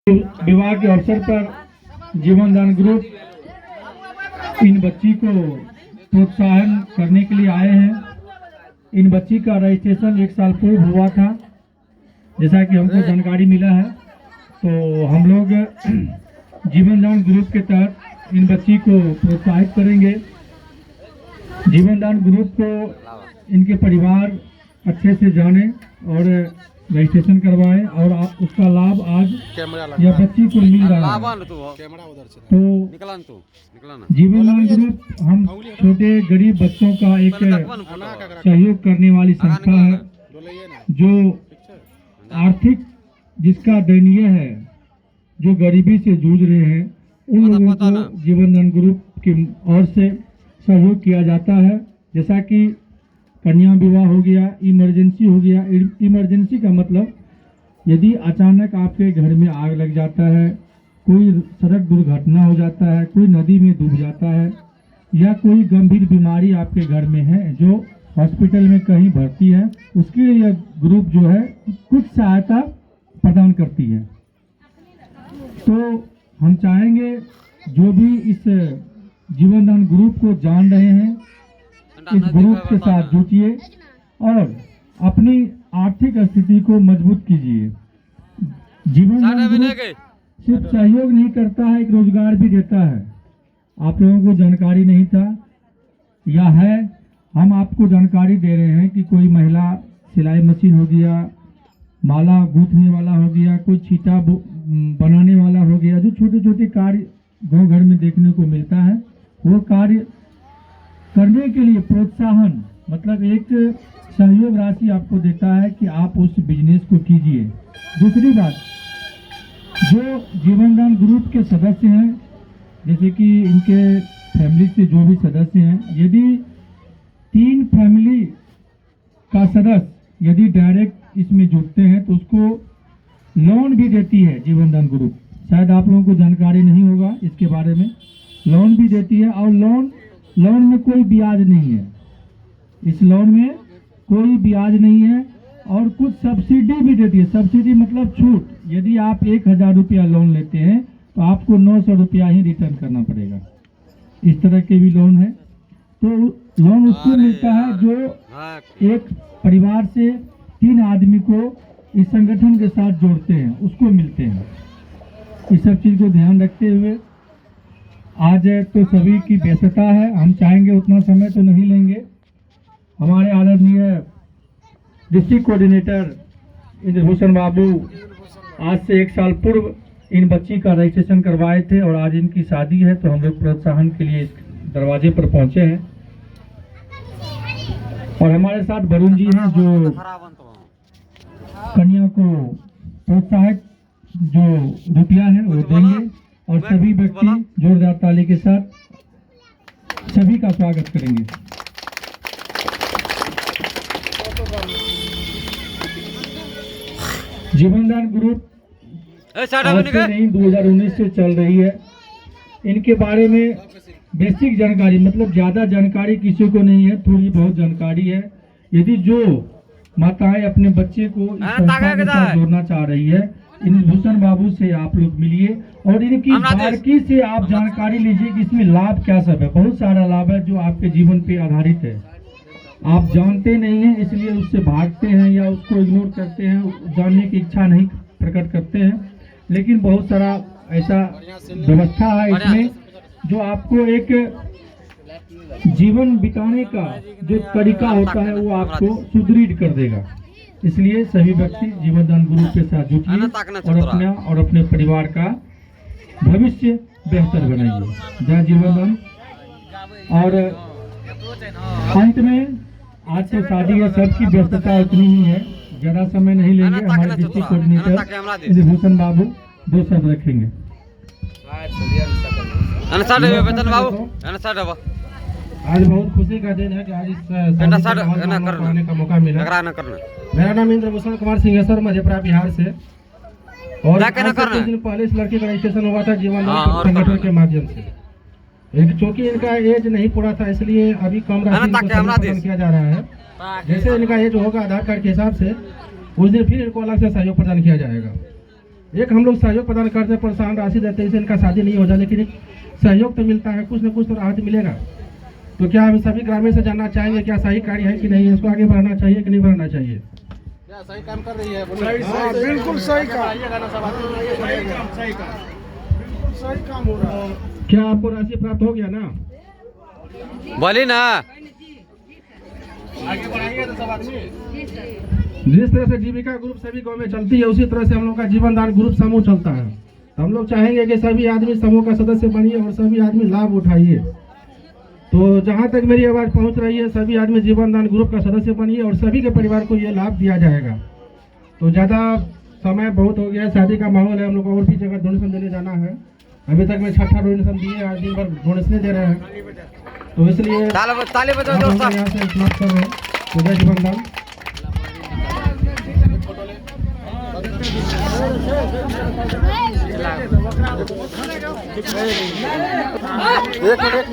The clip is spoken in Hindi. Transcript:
विवाह के अवसर पर जीवन दान ग्रुप इन बच्ची को प्रोत्साहन करने के लिए आए हैं। इन बच्ची का रजिस्ट्रेशन 1 साल पूर्व हुआ था, जैसा कि हमको जानकारी मिला है। तो हम लोग जीवन दान ग्रुप के तहत इन बच्ची को प्रोत्साहित करेंगे। जीवन दान ग्रुप को इनके परिवार अच्छे से जाने और रजिस्ट्रेशन करवाएं और उसका लाभ आज यह बच्ची को मिल रहा है। तो जीवन दान ग्रुप हम छोटे गरीब बच्चों का एक सहयोग करने वाली संस्था है, जो आर्थिक जिसका दयनीय है, जो गरीबी से जूझ रहे हैं, उन लोगों को जीवन दान ग्रुप की ओर से सहयोग किया जाता है। जैसा कि कन्या विवाह हो गया, इमरजेंसी हो गया। इमरजेंसी का मतलब यदि अचानक आपके घर में आग लग जाता है, कोई सड़क दुर्घटना हो जाता है, कोई नदी में डूब जाता है, या कोई गंभीर बीमारी आपके घर में है जो हॉस्पिटल में कहीं भर्ती है, उसके लिए यह ग्रुप जो है कुछ सहायता प्रदान करती है। तो हम चाहेंगे जो भी इस जीवन दान ग्रुप को जान रहे हैं, इस ग्रुप के साथ जुटिए और अपनी आर्थिक स्थिति को मजबूत कीजिए। जीवन दान ग्रुप सिर्फ सहयोग नहीं करता है, एक रोजगार भी देता है। आप लोगों को जानकारी नहीं था या है, हम आपको जानकारी दे रहे हैं कि कोई महिला सिलाई मशीन हो गया, माला गूंथने वाला हो गया, कोई छीटा बनाने वाला हो गया, जो छोटे छोटे कार्य गाँव घर में देखने को मिलता है, वो कार्य करने के लिए प्रोत्साहन मतलब एक सहयोग राशि आपको देता है कि आप उस बिजनेस को कीजिए। दूसरी बात, जो जीवन दान ग्रुप के सदस्य हैं, जैसे कि इनके फैमिली से जो भी सदस्य हैं, यदि 3 फैमिली का सदस्य यदि डायरेक्ट इसमें जुड़ते हैं तो उसको लोन भी देती है जीवन दान ग्रुप। शायद आप लोगों को जानकारी नहीं होगा इसके बारे में। लोन भी देती है और लोन में कोई ब्याज नहीं है। इस लोन में कोई ब्याज नहीं है और कुछ सब्सिडी भी देती है। सब्सिडी मतलब छूट। यदि आप 1000 रुपया लोन लेते हैं तो आपको 900 रुपया ही रिटर्न करना पड़ेगा। इस तरह के भी लोन है। तो लोन उसको मिलता है जो एक परिवार से 3 आदमी को इस संगठन के साथ जोड़ते हैं, उसको मिलते हैं। इस सब चीज को ध्यान रखते हुए आज तो सभी की व्यस्तता है, हम चाहेंगे उतना समय तो नहीं लेंगे। हमारे आदरणीय डिस्ट्रिक्ट कोऑर्डिनेटर इंद्रभूषण बाबू आज से 1 साल पूर्व इन बच्ची का रजिस्ट्रेशन करवाए थे और आज इनकी शादी है, तो हम लोग प्रोत्साहन के लिए दरवाजे पर पहुंचे हैं। और हमारे साथ वरुण जी हैं जो कन्या को प्रोत्साहित जो रुपया है वो देंगे और सभी व्यक्ति जोरदार ताली के साथ सभी का स्वागत करेंगे। जीवन दान ग्रुप नहीं 2019 से चल रही है। इनके बारे में बेसिक जानकारी मतलब ज़्यादा जानकारी किसी को नहीं है, थोड़ी बहुत जानकारी है। यदि जो माताएं अपने बच्चे को इस संस्था के साथ जोड़ना चाह रही है, इंद्रभूषण बाबू से आप लोग मिलिए और इनकी बारीकी से आप जानकारी लीजिए कि इसमें लाभ क्या सब है। बहुत सारा लाभ है जो आपके जीवन पे आधारित है। आप जानते नहीं हैं इसलिए उससे भागते हैं या उसको इग्नोर करते हैं, जानने की इच्छा नहीं प्रकट करते हैं। लेकिन बहुत सारा ऐसा व्यवस्था है इसमें जो आपको एक जीवन बिताने का जो तरीका होता है वो आपको सुदृढ़ कर देगा। इसलिए सभी व्यक्ति जीवन दान ग्रुप के साथ जुटिए और अपना और अपने परिवार का भविष्य बेहतर बनाइए। जय जीवन दान। और अंत में आज तो शादी है, सबकी व्यस्तता उतनी ही है, ज्यादा समय नहीं लेंगे। हमारे डिस्ट्रिक्ट कोऑर्डिनेटर इंद्रभूषण बाबू 2 शब्द रखेंगे। आज बहुत खुशी का दिन है कि आज इस करने का मौका मिला। मेरा नाम इंद्रभूषण कुमार सिंहेश्वर मधेपुरा बिहार से। और कुछ दिन पहले इस लड़के का रजिस्ट्रेशन हुआ था जीवन दान संगठन के माध्यम से। चूँकि इनका एज नहीं पूरा था इसलिए अभी कम राशि प्रदान किया जा रहा है। जैसे इनका एज होगा आधार कार्ड के हिसाब से उस दिन फिर इनको अलग से सहयोग प्रदान किया जाएगा। एक हम लोग सहयोग प्रदान करते हैं, प्रोत्साहन राशि देते हैं, इससे इनका शादी नहीं हो जाए, लेकिन एक सहयोग तो मिलता है, कुछ न कुछ तो राहत मिलेगा। तो क्या हम सभी ग्रामीण से जानना चाहेंगे क्या सही कार्य है कि नहीं, इसको आगे बढ़ाना चाहिए कि नहीं बढ़ाना चाहिए? सही काम कर रही है, बिल्कुल सही काम, सही काम हो रहा है। क्या आपको राशि प्राप्त हो गया ना? बोली ना। जिस तरह से जीविका ग्रुप सभी गांव में चलती है, उसी तरह से हम लोग का जीवन दान ग्रुप समूह चलता है। तो हम लोग चाहेंगे कि सभी आदमी समूह का सदस्य बनिए और सभी आदमी लाभ उठाइए। तो जहां तक मेरी आवाज़ पहुंच रही है, सभी आदमी जीवन दान ग्रुप का सदस्य बनिए और सभी के परिवार को ये लाभ दिया जाएगा। तो ज़्यादा समय बहुत हो गया, शादी का माहौल है, हम लोग को और भी जगह डोनेशन देने जाना है। अभी तक मैं 6 डोनेशन दिए, आज दिन भर डोनेशन दे रहे हैं, तो इसलिए ताली बजाओ हम लोग दोस्तों। यहाँ से समाप्त कर रहे हैं। तो जय जीवन दान। एक मिनट